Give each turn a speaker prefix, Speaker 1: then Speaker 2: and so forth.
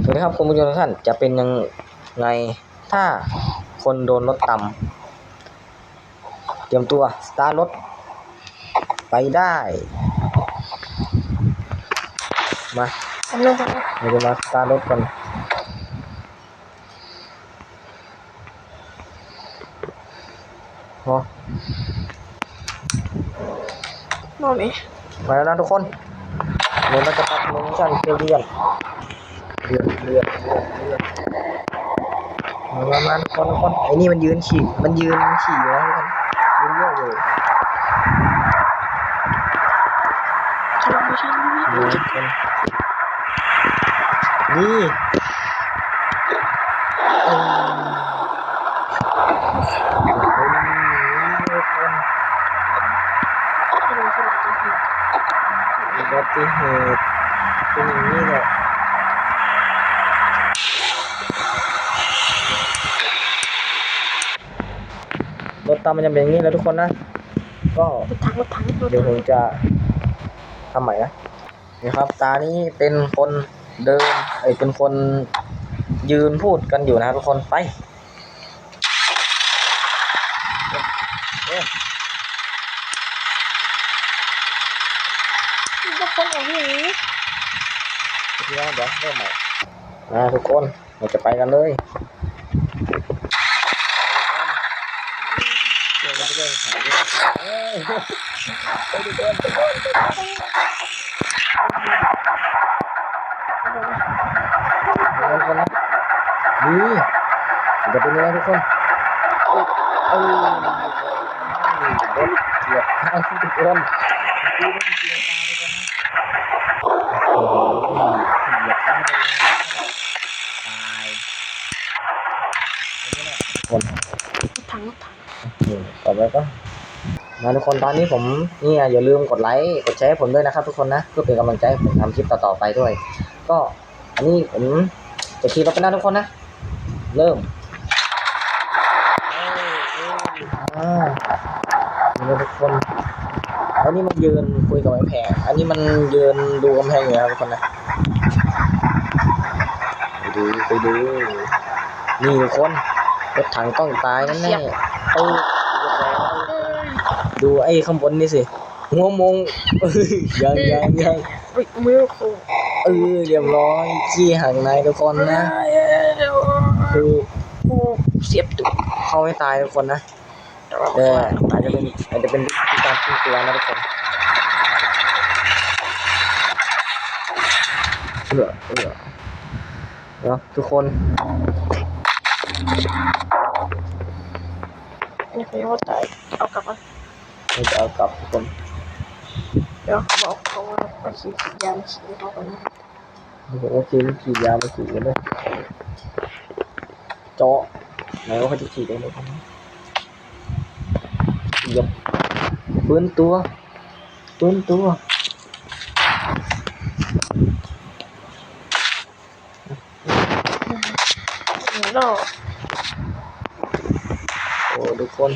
Speaker 1: สวัสดีครับคุณผู้ชมทุกท่านจะเป็นยังไงถ้าคนโดนรถตำเตรียมตัวสตาร์ทรถไปได้มาเราจะมาสตาร์ทรถกันพอมาไหมมาแล้วนะทุกคนเดี๋ยวเราจะตัดโลเคชั่นเดือนมาคนไอ้นี่มันยืนฉี่นะทุกคนยืนเยอะเลยนี่อุบัติเหตุเป็นอย่างนี้แหละรถตามมันจะเป็นอย่างนี้แล้วทุกคนนะก็เดี๋ยวผมจะทำใหม่นะนี่ครับตานี้เป็นคนเดินเป็นคนยืนพูดกันอยู่นะครับทุกคนไปทุกคนอย่างนี้เดี๋ยวเริ่มใหม่ทุกคนเราจะไปกันเลยเรื่องขายด้วยไปดูกันนี่จะเป็นยังไงทุกคนรถเหยียบข้างทุกคนดูมันเสียตาไปกันนะโอ้โหเหยียบข้างเลยตายนี่แหละทุกคนถังต่อไปก็มาทุกคนตอนนี้ผมนี่อย่าลืมกดไลค์กดแชร์ให้ผมด้วยนะครับทุกคนนะเพื่อเป็นกำลังใจให้ผมทำคลิปต่อๆไปด้วยก็อันนี้ผมจะขี่รถไปนะทุกคนนะเริ่มนี่ทุกคนอันนี้มันยืนคุยกับไอ้แพงอันนี้มันยืนดูกำแพงอยู่นะทุกคนนะไปดูนี่ทุกคนรถถังต้องตายแน่ดูไอ้ข้างบนนี่สิหัวมงยังมือเรียบร้อยขี้ห่างในทุกคนนะคือเสียบตุกเข้าให้ตายทุกคนนะแต่อาจจะเป็นการทิ้งตัวนะทุกคนเนาะทุกคนนี่คือว่าตายเอากลับมาไม่จะเอากลับทุกคนเดี๋ยวเขาบอกเขาว่าไปฉีดยาฉีดเขาไปนะโอเคฉีดยามาฉีดกันเลยเจาะไหนว่าเขาจะฉีดได้ไหมครับยกปืนตัวโอ้ทุกคน